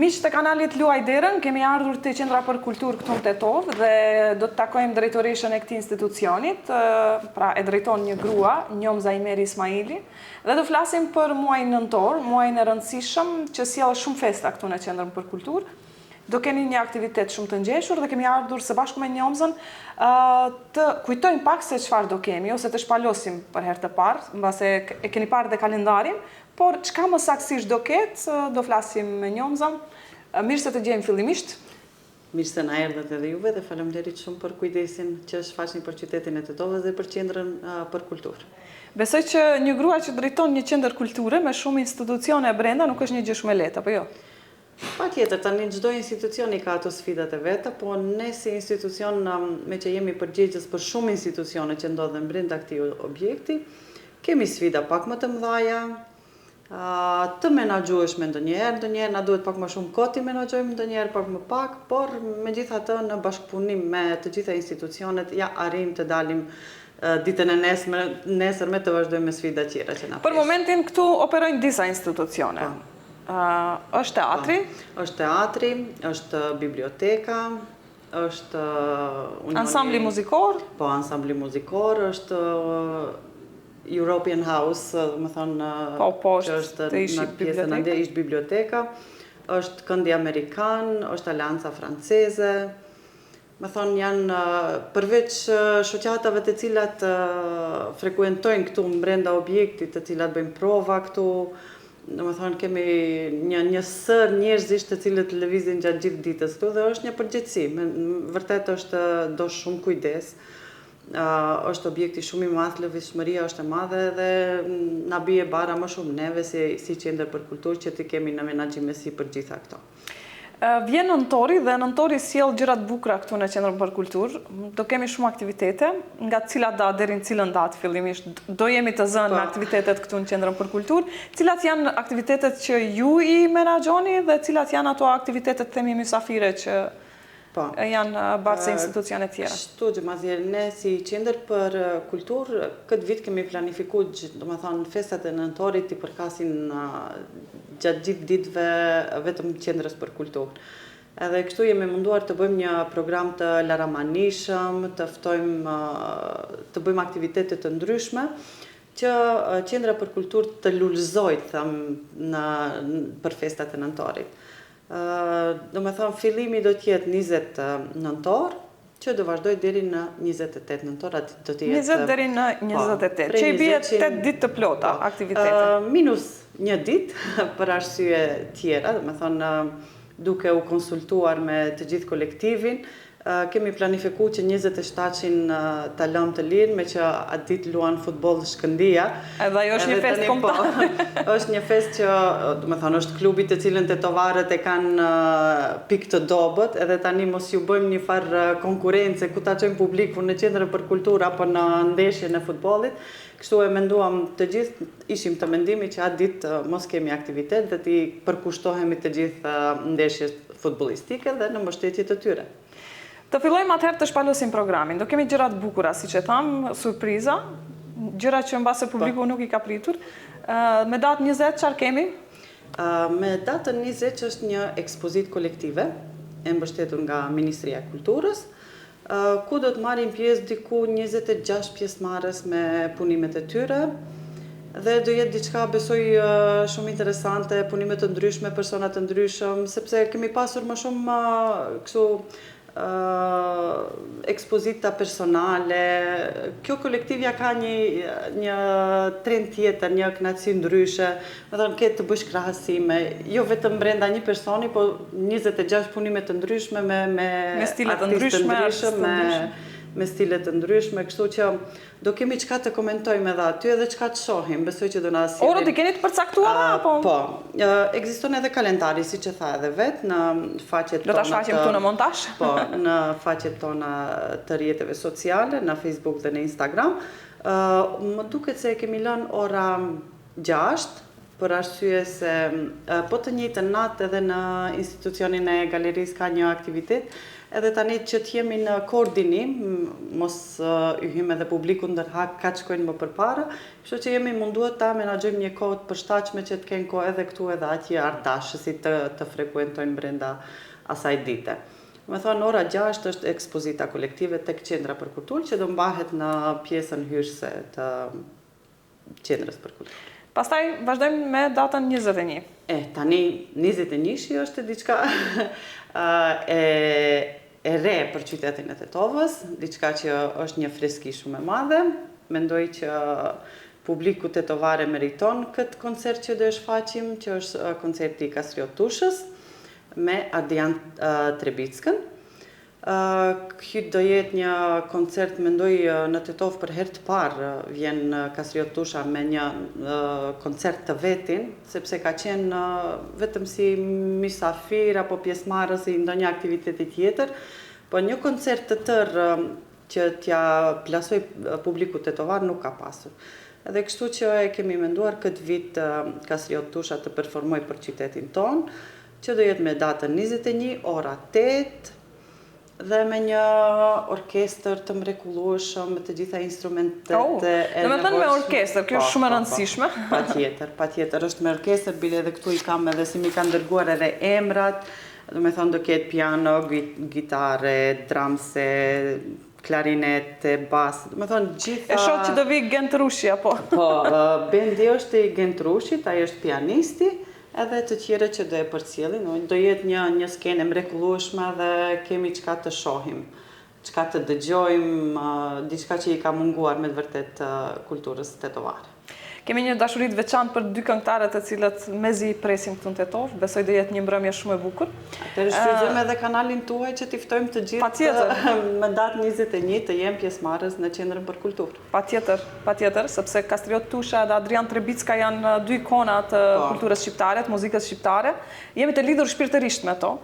Miq të kanalit Luaj Derën, kemi ardhur te Qendra për Kulturë këtu në Tetov dhe do të takojmë drejtoreshën e këtij institucionit, pra e drejton një grua, Njomza Imeri Ismaili, dhe do flasim për muajin nëntor, muajin e rëndësishëm që sjell shumë festa këtu në Qendrën për Kulturë. Do keni një aktivitet shumë të ngjeshur dhe kemi ardhur së bashku me Njomzën të kujtojmë pak se çfarë do kemi ose të shpalosim për herë të parë, mbase e keni parë dhe kalendarin. Por çka më saktësisht do ketë, do flasim me Njomzën. Mirë se të gjejmë fillimisht. Mirë se na erdhët edhe juve dhe faleminderit shumë për kujdesin që shfaqni për qytetin e Tetovës dhe për Qendrën për Kulturë. Besoj që një grua që drejton një qendër kulture me shumë institucione brenda nuk është një gjë shumë e lehtë, apo jo? Patjetër, tani çdo institucion i ka ato sfidat e veta, po ne si institucion me që jemi përgjegjës për shumë institucione që ndodhen brenda këtij objekti, kemi sfida pak më të mëdha, të menaxhueshme ndonjëherë na duhet pak më shumë kohë të menaxhojmë, ndonjëherë pak më pak, por megjithatë në bashkëpunim me të gjitha institucionet ja arrim të dalim ditën e nesërme të vazhdojmë me sfida tjera që na presin. Për momentin këtu operojnë disa institucione. Është teatri? Është teatri, është biblioteka, është ansambli muzikor? Po, ansambli muzikor, është European House, më thonë, që është në pjesën ande ishtë biblioteka, është Këndi Amerikan, është Alianca Franceze, më thonë janë përveç shoqatave të cilat frekuentojnë këtu brenda objektit, të cilat bëjmë prova këtu, më thonë kemi një sër njerëzish të cilët lëvizin gjatë gjithë ditës këtu dhe është një përgjegjësi, vërtet është do shumë kujdes. Është objekti shumë i madh, lëvizshmëria është e madhe dhe na bie bara më shumë neve si qendër për kulturë që të kemi në menaxhim si për gjitha këto. Vjen nëntori dhe nëntori sjell gjëra të bukura këtu në Qendrën për Kulturë. Do kemi shumë aktivitete, nga cilat datë deri në cilën datë fillimisht do jemi të zënë në aktivitetet këtu në Qendrën për Kulturë. Cilat janë aktivitetet që ju i menaxhoni dhe cilat janë ato aktivitetet themi mysafire që janë barë se institucione tjera? Shtu gjëmazjer, ne si Qendër për Kulturë, këtë vit kemi planifikuar, do më thonë, festat e nëntorit i përkasin gjatë gjithë ditëve vetëm Qendrës për Kulturë. Edhe kështu jemi munduar të bëjmë një program të laramanishëm, të bëjmë aktivitetet të ndryshme, që Qendra për Kulturë të lullëzojt për festat e nëntorit. Do me thonë, fillimi do t'jetë 20 nëntor, që do vazhdoj deri në 28 nëntor. 20 deri në 28, që i bie 8 ditë të plota aktivitete. Minus një ditë për arsye tjera, do me thonë, duke u konsultuar me të gjithë kolektivin, kemi planifikuar që 27-shin ta lëmë të lirë, me që atë ditë luan futboll Shkëndia. Edhe ajo është një festë kombëtare. Është një festë që, do me thonë, është klubi të cilën tetovarët e kanë pikë të dobët, edhe tani mos ju bëjmë një farë konkurrence ku ta çojmë publikun në Qendrën për Kulturë apo në ndeshjen e futbollit. Kështu e menduam të gjithë, ishim të mendimi që atë ditë mos kemi aktivitet dhe t'i përkushtohemi të gjithë ndeshjes futbollistike dhe në mbështetje të tyre. Të fillojmë atëherë të shpalosim programin. Do kemi gjëra të bukura, siç e tham, surpriza, gjëra që mbase publiku nuk i ka pritur. Me datën 20 çfarë kemi? Me datën 20 është një ekspozit kolektive, e mbështetur nga Ministria e Kulturës, ku do të marrin pjesë diku 26 pjesëmarrës me punimet e tyre, dhe do jetë diçka besoj shumë interesante, punime të ndryshme, persona të ndryshëm, sepse kemi pasur më shumë kështu ekspozita personale. Kjo kolektivja ka një trend tjetër, një kënaqësi ndryshe, me thënë ke të bësh krahasime, jo vetëm brenda një personi, po 26 punime të ndryshme me stile të ndryshme, me stile të ndryshme, kështu që do kemi çka të komentojmë edhe aty edhe çka të shohim, besoj që do na sillin. Orët i keni të përcaktuara apo? Po, ekziston edhe kalendari, siç e tha edhe vetë, në faqet tona. Do ta shfaqim këtu në montazh? Po, në faqet tona të rrjeteve sociale, në Facebook dhe në Instagram. Më duket se kemi lënë ora 6, për arsye se po të njëjtën natë edhe në institucionin e galerisë ka një aktivitet, edhe tani që t'jemi në koordinim, mos i hymë edhe publiku ndërhak ka që shkojnë më përpara, kështu që jemi munduar ta menaxhojmë një kohë të përshtatshme që të kenë kohë edhe këtu edhe atje ardashësit të frekuentojnë brenda asaj dite. Me thonë, ora 6 është ekspozita kolektive tek Qendra për Kulturë, që do mbahet në pjesën hyrëse të Qendrës për Kulturë. Pastaj vazhdojmë me datën 21. Tani 21-shi është diçka e re për qytetin e Tetovës, diçka që është një freski shumë e madhe. Mendoj që publiku tetovare meriton këtë koncert që do e shfaqim, që është koncerti i Kastriot Tushës me Ardian Trebickën. Ky do jetë një koncert, mendoj, në Tetovë për herë të parë vjen Kastriot Tusha me një koncert të vetin, sepse ka qenë vetëm si mysafir apo pjesëmarrës i ndonjë aktiviteti tjetër, po një koncert të tërë që t'ja plasoj publiku tetovar nuk ka pasur. Edhe kështu që e kemi menduar këtë vit Kastriot Tusha të performoj për qytetin ton, që do jetë me datën 21, ora 8, dhe me një orkestër të mrekullueshëm, me të gjitha instrumentet e nevojshme. Do me thënë me orkestër, kjo është shumë e rëndësishme. Patjetër, është me orkestër, bile edhe këtu i kam edhe si mi kanë dërguar edhe emrat, do me thënë do ketë piano, gitare, dramse, klarinete, bas, do me thënë gjitha... E shoh që do vi Gent Rushi, apo? Po, bendi është i Gent Rushit, ai është pianisti, edhe të tjere që do e përcjellin, do jetë një skenë mrekullueshme dhe kemi çka të shohim, çka të dëgjojmë, diçka që i ka munguar me të vërtet kulturës tetovare. Kemi një dashuri të veçantë për dy këngëtarët të cilët mezi i presim këtu në Tetovë, besoj do jetë një mbrëmje shumë e bukur. Atëherë shfrytëzojmë edhe kanalin tuaj që t'i ftojmë të gjithë me datë 21 të jenë pjesëmarrës në Qendrën për Kulturë. Patjetër, sepse Kastriot Tusha dhe Ardian Trebicka janë dy ikona të kulturës shqiptare, të muzikës shqiptare. Jemi të lidhur shpirtërisht me to.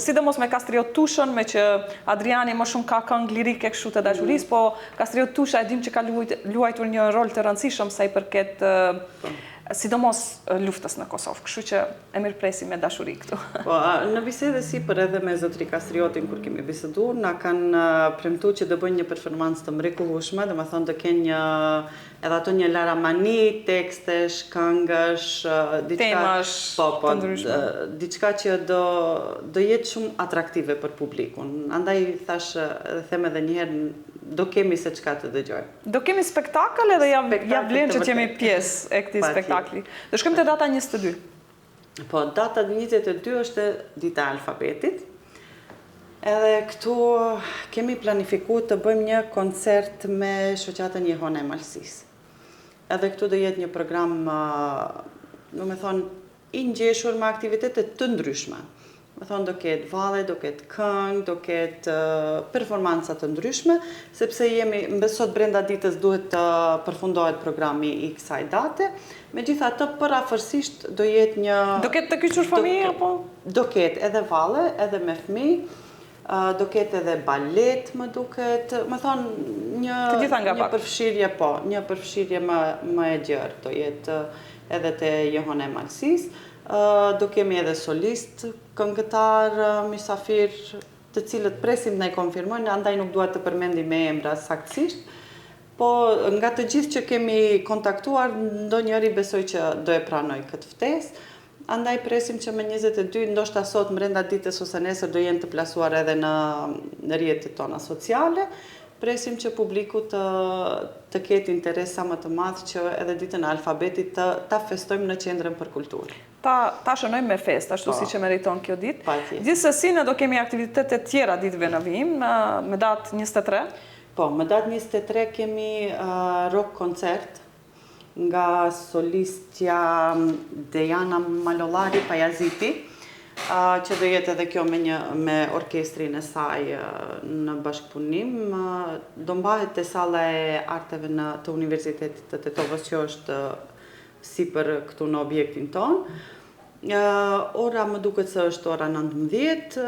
Sidomos me Kastriot Tushën, me që Adriani më shumë ka këngë lirike kështu të dashurisë, po Kastriot Tusha e dim që ka luajtur një rol të rëndësishëm sa i përket sidomos luftës në Kosovë, kështu që e mirëpresim me dashuri këtu. Po, në bisede sipër edhe me zotri Kastriotin kur kemi biseduar, na kanë premtuar që do bëjnë një performancë të mrekullueshme, domethënë do kenë edhe ato një laramani, tekstesh, këngësh, temash të ndryshme. Diçka që do jetë shumë atraktive për publikun. Andaj thash, them edhe një herë, do kemi se çka të dëgjojmë. Do kemi spektakël edhe ja vlen që jemi pjesë e këtij spektakli. Do shkojmë te data 22. Po, data 22 është dita e alfabetit. Edhe këtu kemi planifikuar të bëjmë një koncert me Shoqatën Jehone e Malësisë. Edhe këtu do jetë një program, do me thonë, i ngjeshur me aktivitete të ndryshme. Me thonë, do ketë valle, do ketë këngë, do ketë performanca të ndryshme, sepse sot brenda ditës duhet të përfundohet programi i kësaj date. Megjithatë, përafërsisht do jetë një... Do ketë të kyçur fëmijë, apo? Do ketë edhe valle, edhe me fëmijë, do ketë edhe balet, më duket, me thonë, një përfshirje, po, një përfshirje më e gjerë, do jetë edhe te Jehone e Malësisë. Do kemi edhe solist, këngëtar, mysafir, të cilët presim në i konfirmojnë, andaj nuk duat të përmendim me emra saktësisht, po nga të gjithë që kemi kontaktuar, ndonjëri besoj që do e pranoj këtë ftesë, andaj presim që me 22, ndoshta sot mbrenda ditës ose nesër do jenë të plasuar edhe në rrjetet tona sociale, presim që publiku të ketë interes sa më të madh që edhe ditën e alfabetit ta festojmë në Qendrën për Kulturë. Ta shënojmë me fest, ashtu si që meriton kjo ditë. Gjithsesi ne do kemi aktivitete tjera ditëve në vijim, me datë 23. Po, me datë 23 kemi rock koncert nga solistja Dejana Malolari Pajaziti, që do jetë edhe kjo me orkestrin e saj në bashkëpunim. Do mbahet te salla e arteve të Universitetit të Tetovës, që është sipër këtu në objektin ton. Ora më duket se është ora 19.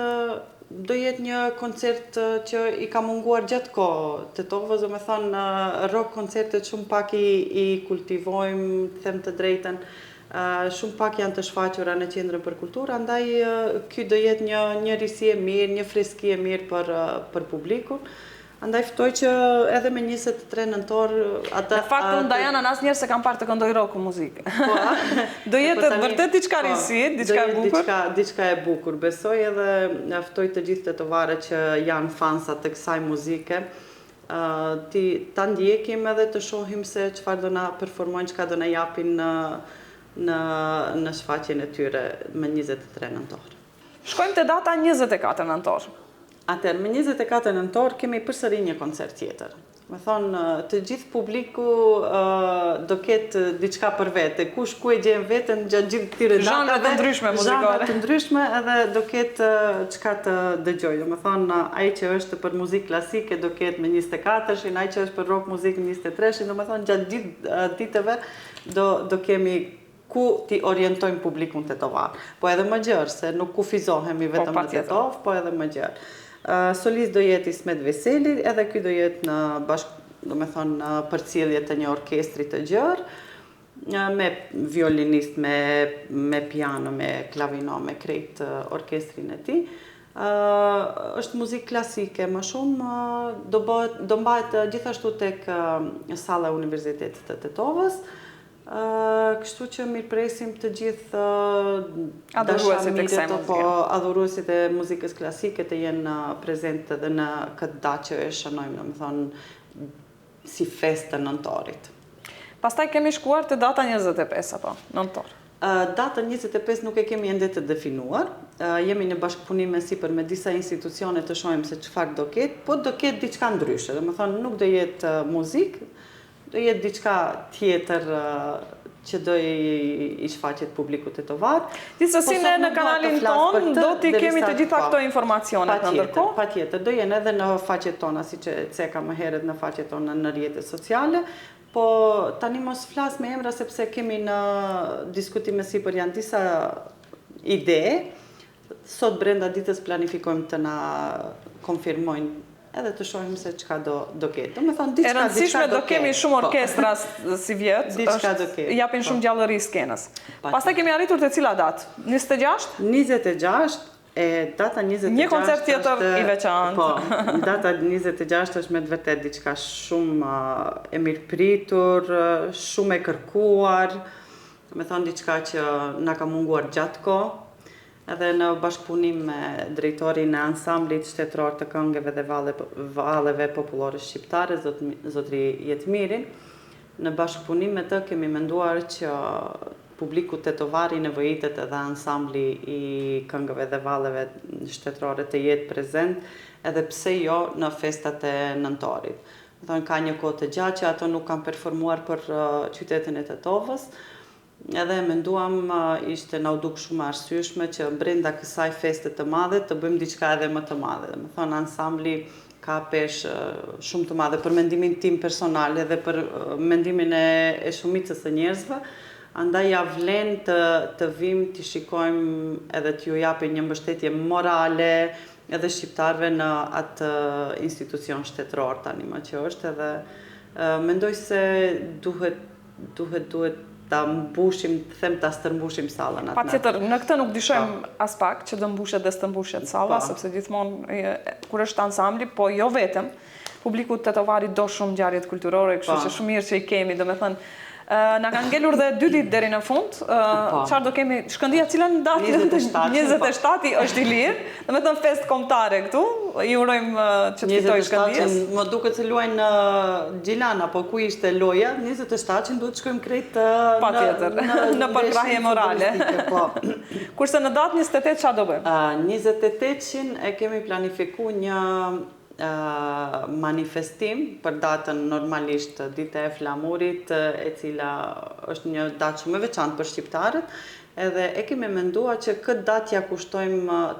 Do jetë një koncert që i ka munguar gjatë kohë Tetovës, do me thonë rock koncertet shumë pak i kultivojmë, them të drejten, Shumë pak janë të shfaqura në Qendrën për Kulturë, andaj ky do jetë një risi e mirë, një freski e mirë për publikun. Andaj ftoj që edhe me 23 nëntor... Në fakt, unë Dajana në asë njerë se kam parë të këndoj rock muzikë. Do jetë vërtet diçka risi, diçka e bukur? Diçka e bukur, besoj edhe ftoj të gjithë të tovarë që janë fansat të kësaj muzike. Ta ndjekim edhe të shohim se çfarë do na performojnë, çka do na japin në shfaqjen e tyre me 23 nëntor. Shkojmë te data 24 nëntor. Atëherë, me 24 nëntor kemi përsëri një koncert tjetër. Me thonë, të gjithë publiku do ketë diçka për vete. Kush ku e gjen veten gjatë gjithë këtyre datave. Zhanre të ndryshme muzikore. Zhanre të ndryshme edhe do ketë çka të dëgjojë. Me thonë, ai që është për muzikë klasike do ketë me 24-shin, ai që është për rock muzikë 23-shin, do me thonë, gjatë gjithë ditëve do kemi ku ti orientojmë publikun tetovar. Po edhe më gjerë, se nuk kufizohemi vetëm në Tetov, po edhe më gjerë. Solist do jetë Ismet Veseli, edhe ky do jetë në përcjellje të një orkestri të gjerë, me violinist, me piano, me klavino, me krejt orkestrin e tij. Është muzikë klasike, më shumë do mbahet gjithashtu tek salla e Universitetit të Tetovës. Kështu që mirëpresim të gjithë adhuruesit e muzikës klasike të jenë prezente edhe në këtë datë që e shënojmë, domethënë, si festë të nëntorit. Pastaj kemi shkuar te data 25 apo nëntor. Data 25 nuk e kemi ende të definuar. Jemi në bashkëpunim me disa institucione të shohim se çfarë do ketë, po do ketë diçka ndryshe. Domethënë, nuk do jetë muzikë, do jetë diçka tjetër që do i shfaqet publikut tetovar. Gjithsesi ne në kanalin ton do t'i kemi të gjitha këto informacionet në ndërkohë. Patjetër, do jenë edhe në faqet tona, siç e ceka më herët në faqet tona në rrjetet sociale, po tani mos flas me emra sepse kemi në diskutime sipër janë disa ide. Sot brenda ditës planifikojmë të na konfirmojnë edhe të shohim se çka do ketë. E rëndësishme do kemi shumë orkestra si vjet, japin shumë gjallëri skenës. Pastaj kemi arritur te cila datë? 26? 26, data 26. Një koncert tjetër i veçantë. Po, data 26 është me të vërtet diçka shumë e mirëpritur, shumë e kërkuar, me thonë diçka që na ka munguar gjatë kohë. Edhe në bashkëpunim me drejtorin e ansamblit shtetëror të këngëve dhe valleve popullore shqiptare, zotri Jetmirin, në bashkëpunim me të kemi menduar që publiku tetovar i nevojitet edhe ansambli i këngëve dhe valleve shtetërore të jetë prezent, edhe pse jo në festat e nëntorit. Ka një kohë të gjatë që ato nuk kanë performuar për qytetin e Tetovës, edhe menduam ishte na u duk shumë arsyeshme që brenda kësaj feste të madhe të bëjmë diçka edhe më të madhe. Do të thonë ansambli ka peshë shumë të madhe për mendimin tim personal edhe për mendimin e shumicës së njerëzve. Andaj ja vlen të vim të shikojmë edhe t'ju japim një mbështetje morale edhe shqiptarëve në atë institucion shtetëror tani më që është, edhe mendoj se duhet ta mbushim, ta stërmbushim sallën atë. Patjetër, në këtë nuk dyshojmë as pak që do mbushet dhe stërmbushet salla, sepse gjithmonë kur është ansambli, po jo vetëm, publiku tetovarit do shumë ngjarjet kulturore, kështu që shumë mirë që i kemi, domethënë na kanë ngelur dhe 2 ditë deri në fund. Çfarë do kemi? Shkëndija cilën datë? 27 është i lirë. Domethënë festë kombëtare këtu. I urojmë që të fitoj Shkëndijës. Më duket se luajnë Gjilana, po ku ishte loja? 27-shin duhet të shkojmë krejt në përkrahje morale. Kurse në datë 28 çfarë do bëjmë? 28-shin e kemi planifikuar një manifestim për datën normalisht dita e flamurit, e cila është një datë shumë e veçantë për shqiptarët, edhe e kemi menduar që këtë datë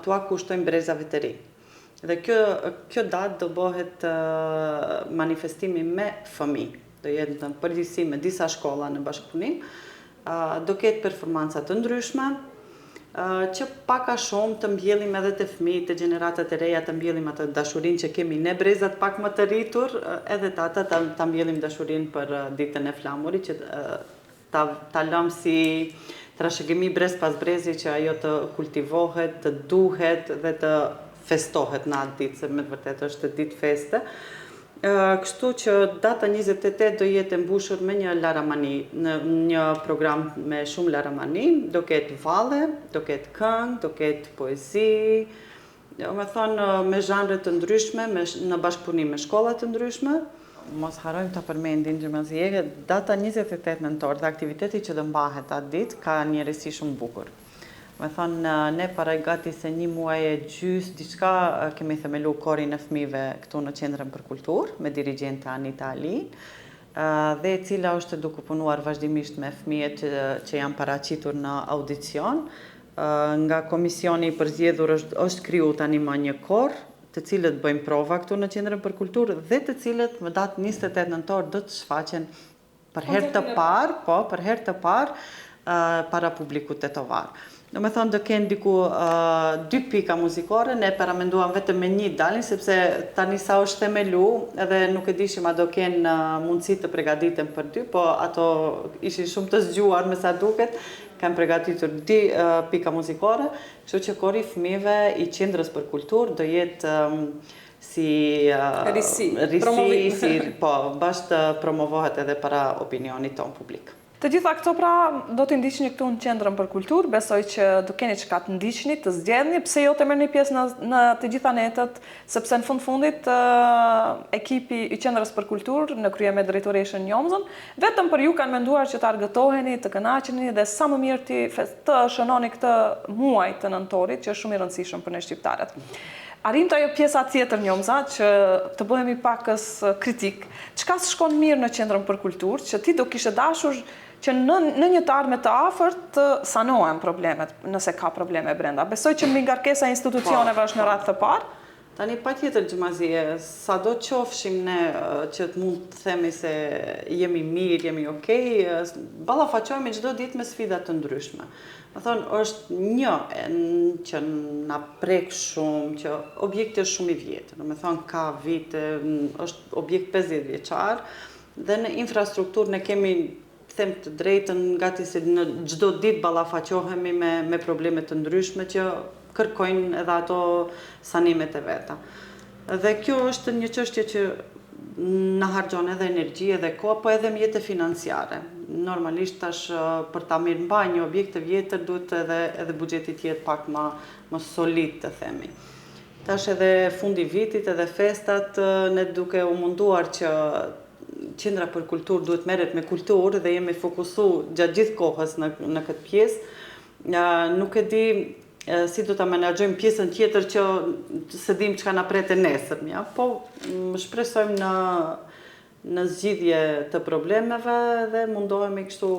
t'ua kushtojmë brezave të ri. Dhe kjo datë do bëhet manifestimi me fëmijë. Do jetë në përgjithësi me disa shkolla në bashkëpunim. Do ketë performanca të ndryshme, që pak a shumë të mbjellim edhe të fëmijët, të gjeneratat e reja, të mbjellim atë dashurinë që kemi ne brezat pak më të rritur, edhe të ata të mbjellim dashurinë për ditën e flamurit, që ta lëmë si trashëgimi brez pas brezi që ajo të kultivohet, të duhet dhe të festohet në atë ditë, se me të vërtet është ditë feste. Kështu që data 28 do jetë mbushur me një laramani, një program me shumë laramani, do ketë valle, do ketë këngë, do ketë poezi, me thonë me zhanre të ndryshme, në bashkëpunim me shkolla të ndryshme. Mos harojmë të përmendin gjymnasieke, data 28 nëntor dhe aktiviteti që do mbahet atë ditë ka një resi shumë bukur. Me thonë, ne para gati se një muaj e gjys, diçka kemi themelu korin e fëmijëve këtu në Qendrën për Kulturë, me dirigjente Anita Ali, dhe e cila është duke punuar vazhdimisht me fëmijët që janë paraqitur në audicion. Nga komisioni i përzgjedhur është kriju tani më një kor, të cilët bëjmë prova këtu në Qendrën për Kulturë dhe të cilët më datë 28 nëntor do të shfaqen për herë të parë para publikut tetovar. Do me thonë, do kenë diku 2 pika muzikore, ne paramenduam vetëm me një dalin, sepse tani sa është themelu, edhe nuk e dishim a do kenë mundësi të pregaditën për 2, po ato ishin shumë të zgjuar me sa duket, kanë pregatitur 2 pika muzikore, kështu që kori fëmijëve i Qendrës për Kulturë do jetë si risi, po, bashkë të promovohet edhe para opinionit ton publik. Të gjitha këto pra do të ndiqni këtu në Qendrën për Kulturë, besoj që do keni çka të ndiqni, të zgjedhni, pse jo të merrni pjesë në të gjitha netët, sepse në fundit ekipi i Qendrës për Kulturë në krye me drejtoreshën Njomzën, vetëm për ju kanë menduar që të argëtoheni, të kënaqeni dhe sa më mirë të shënoni këtë muaj të nëntorit, që është shumë i rëndësishëm për ne shqiptarët. Arrim të ajo pjesa tjetër Njomza, që të bëhemi pakës kritik. Çka shkon mirë në Qendrën për Kulturë, që ti do kishe dashur që në një të ardhme të afërt të sanohen problemet, nëse ka probleme brenda. Besoj që mbi ngarkesa e institucioneve është në radhë të parë. Tani patjetër Xhumazie, sado qofshim ne që të mund të themi se jemi mirë, jemi okej, ballafaqohemi çdo ditë me sfida të ndryshme. Me thonë, është një që na prek shumë, që objekti është shumë i vjetër. Me thonë, ka vite, është objekt 50 vjeçar, dhe në infrastrukturë ne kemi them të drejtën, gati se në çdo ditë ballafaqohemi me probleme të ndryshme që kërkojnë edhe ato sanimet e veta. Dhe kjo është një çështje që na harxhon edhe energji edhe kohë, po edhe mjete financiare. Normalisht tash për ta mirëmbajtur një objekt të vjetër duhet edhe buxheti të jetë pak më solid, të themi. Tash edhe fundi vitit edhe festat, ne duke u munduar që Qendra për Kulturë duhet merret me kulturë dhe jemi fokusuar gjatë gjithë kohës në këtë pjesë. Nuk e di si do ta menaxhojmë pjesën tjetër që se dim çka na pret nesër, po shpresojmë në zgjidhje të problemeve dhe mundohemi kështu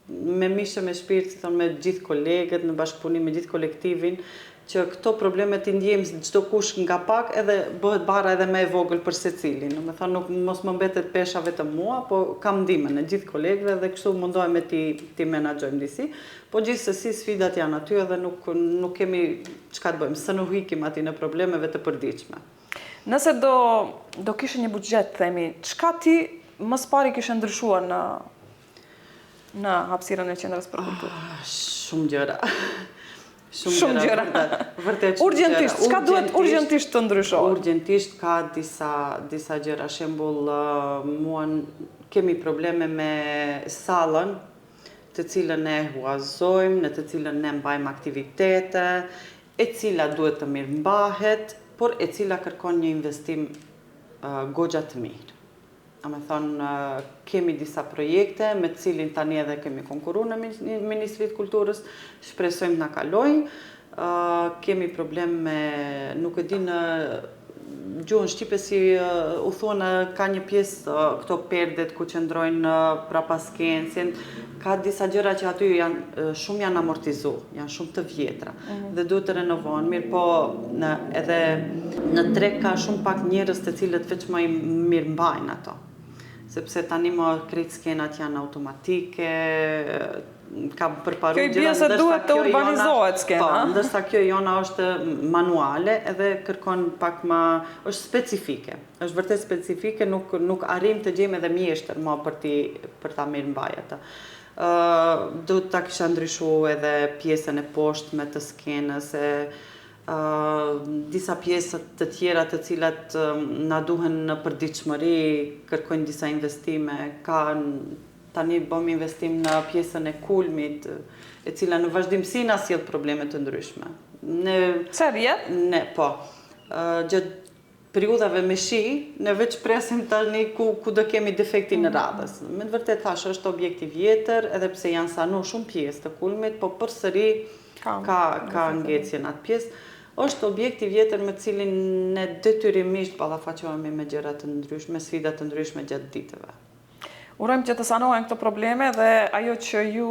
me mishë me shpirt, me gjithë kolegët, në bashkëpunim me gjithë kolektivin, që këto probleme t'i ndjejmë çdo kush nga pak edhe bëhet bara edhe më e vogël për secilin. Do të thonë mos më mbetet pesha vetëm mua, po kam ndihmën e gjithë kolegëve dhe kështu mundohemi ti menaxhojmë disi. Po gjithsesi sfidat janë aty edhe nuk kemi çka të bëjmë, së nuk ikim aty në problemeve të përditshme. Nëse do kishe një buxhet, themi, çka ti më së pari kishe ndryshuar në hapësirën e Qendrës për Kulturë? Shumë gjëra. Shumë gjëra. Urgjentisht, çka duhet urgjentisht të ndryshohet? Urgjentisht ka disa gjëra. Shembull, kemi probleme me sallën, të cilën ne huazojmë, në të cilën ne mbajmë aktivitete, e cila duhet të mirëmbahet, por e cila kërkon një investim goxha të mirë. Me thonë, kemi disa projekte me cilin tani edhe kemi konkuru në Ministrit Kulturës, shpresojmë na kalojnë. Kemi problem me, nuk e di në gjuhën shqipe si u thonë, ka një pjesë këto perdet ku qëndrojnë prapa skencën, ka disa gjëra që aty shumë janë amortizu, janë shumë të vjetra dhe duhet të renovohen. Mirë po edhe në treg ka shumë pak njerëz të cilët veç më i mirëmbajnë ato. Sepse tani më krejt skenat janë automatike, kam përparu gjëra. Kjo i bie se duhet të urbanizohet skena. Po, ndërsa kjo jona është manuale edhe kërkon pak më, është specifike. Është vërtet specifike, nuk arrim të gjejmë edhe mjeshtër më për ta mirëmbajtur atë. Do ta kisha ndryshuar edhe pjesën e poshtme të skenës, disa pjesë të tjera të cilat na duhen në përditshmëri, kërkojnë disa investime, tani bëm investim në pjesën e kulmit, e cila në vazhdimsi na sjell probleme të ndryshme. Serjet? Ne, po. Gjatë periudhave me shi, ne veç presim tani ku do kemi defektin në radhës. Me të vërtet thash, është objekt i vjetër, edhe pse janë sanu shumë pjesë të kulmit, po përsëri ka ngecje në atë pjesë. Është objekt i vjetër me cilin ne detyrimisht ballafaqohemi me gjëra të ndryshme, sfida të ndryshme gjatë ditëve. Urojmë që të sanohen këto probleme dhe ajo që ju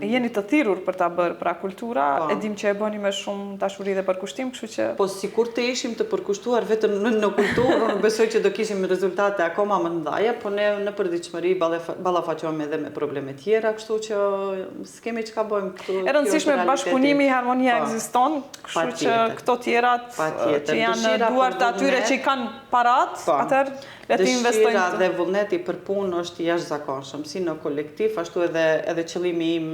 jeni të thirrur për ta bërë pra kultura, e dim që e bëni me shumë dashuri dhe përkushtim, kështu që... Po sikur të ishim të përkushtuar vetëm në kulturë, unë besoj që do kishim rezultate akoma më të mëdha, po ne në përditshmëri ballafaqohemi edhe me probleme tjera, kështu që s'kemi çka bëjmë këtu. E rëndësishme bashkëpunimi, harmonia ekziston, kështu që këto tjerat që janë duart atyre që i kanë parat, atëherë le të investojnë. Dëshira dhe vullneti për punë është jashtëzakonshëm, si në kolektiv, ashtu edhe qëllimi im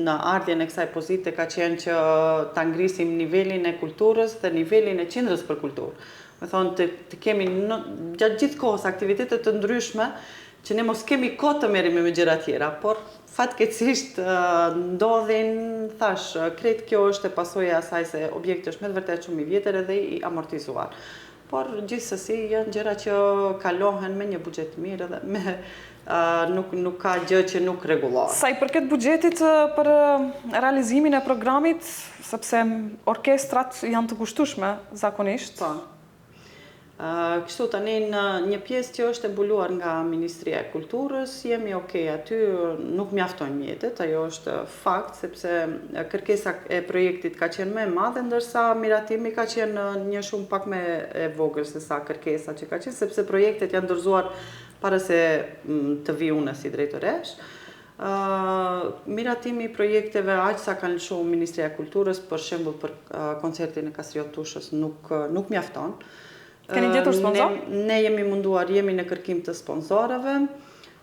në ardhjen e kësaj pozite ka qenë që ta ngrisim nivelin e kulturës dhe nivelin e qendrës për kulturë. Me thonë të kemi gjatë gjithë kohës aktivitetet të ndryshme që ne mos kemi kohë të merremi me gjëra tjera, por fatkeqësisht ndodhin, thash, krejt kjo është e pasojë e asaj se objekti është me të vërtetë shumë i vjetër edhe i amortizuar. Por gjithsesi janë gjëra që kalohen me një buxhet mirë dhe nuk ka gjë që nuk rregullohet. Sa i përket buxhetit për realizimin e programit, sepse orkestrat janë të kushtueshme zakonisht. Po. Kështu tani në një pjesë që është e mbuluar nga Ministria e Kulturës, jemi okay aty, nuk mjaftojnë mjetet, ajo është fakt, sepse kërkesa e projektit ka qenë më e madhe, ndërsa miratimi ka qenë një shumë pak më e vogël se sa kërkesa që ka qenë, sepse projektet janë dorëzuar para se të vi unë si drejtoresh. Miratimi i projekteve aq sa kanë lëshuar Ministria e Kulturës, për shembull për koncertin e Kastriot Tushës, nuk mjafton. Keni gjetur sponsor? Ne jemi munduar, jemi në kërkim të sponsorëve.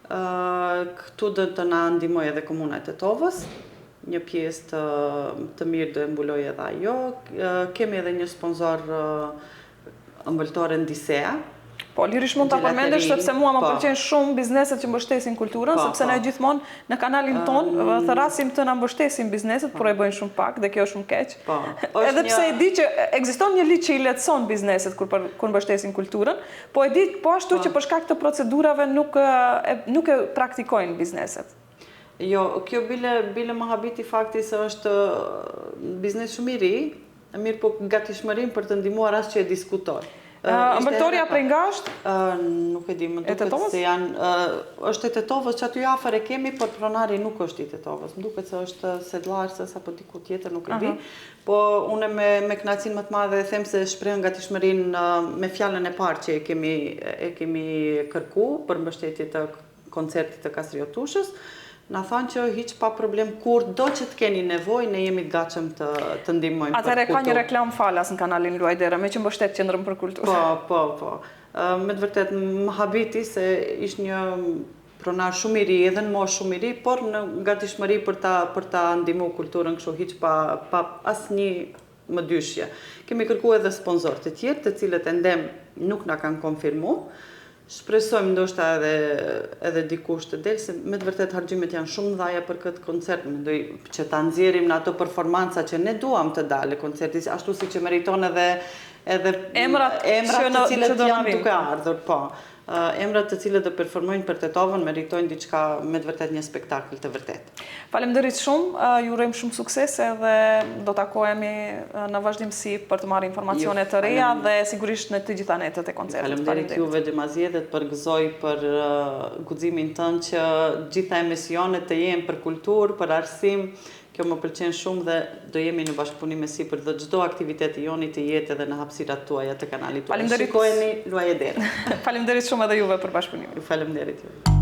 Këtu do të na ndihmojë edhe Komuna e Tetovës. Një pjesë të mirë do e mbuloj edhe ajo. Kemi edhe një sponsor ëmbëltore Ndisea. Po, lirisht mund ta përmendesh sepse mua më pëlqejnë shumë bizneset që mbështesin kulturën, sepse ne gjithmonë në kanalin ton thrasim të na mbështesin bizneset, por e bëjnë shumë pak dhe kjo është shumë keq. Edhe pse e di që ekziston një ligj që i lehtëson bizneset kur mbështesin kulturën, po e di po ashtu që për shkak të procedurave nuk e praktikojnë bizneset. Jo, kjo bile më habiti fakti se është biznes shumë i ri, mirë po gatishmërinë për të ndihmuar as që e diskutoj. Ëmbëltoria prej Ngashtë? Nuk e di, më duket se janë... është e Tetovës që aty afër e kemi, por pronari nuk është i Tetovës. Më duket se është Sedllarsës apo diku tjetër, nuk e di. Po unë me kënaqësinë më të madhe them se shpreh gatishmërinë me fjalën e parë që e kemi kërku për mbështetje të koncertit të Kastriot Tushës. Na thonë që hiq pa problem kur do që të keni nevojë, ne jemi të gatshëm të ndihmojmë për kulturë. Atëherë ka një reklam falas në kanalin Luajdera, me që mbështet Qendrën për Kulturë. Po. Me të vërtet më habiti se ishte një pronar shumë i ri, edhe në moshë shumë i ri, por në gatishmëri për ta ndihmuar kulturën kështu hiq pa asnjë më dyshje. Kemi kërkuar edhe sponsorë të tjerë, të cilët ende nuk na kanë konfirmuar. Shpresojmë ndoshta edhe dikush të delë, se me të vërtet harxhimet janë shumë dhaja për këtë koncert, mendoj që ta nxjerrim në ato performanca që ne duam të dalë koncerti, ashtu si që meriton edhe emrat të cilët janë duke ardhur, po. Emrat të cilët do performojnë për Tetovën meritojnë diçka me të vërtet një spektakël të vërtet. Faleminderit shumë, ju urojmë shumë suksese dhe do takohemi në vazhdimsi për të marrë informacione të reja dhe sigurisht në të gjitha netët e koncertit. Faleminderit juve Demazie dhe të përgëzoj për guximin tënd që gjitha emisionet të jenë për kulturë, për arsim. Kjo më pëlqen shumë dhe do jemi në bashkëpunim me sipër dhe çdo aktiviteti joni të jetë edhe në hapësirat tuaja të kanalit tuaj. Shikojeni Luajdera. Faleminderit shumë edhe juve për bashkëpunimin. Faleminderit juve.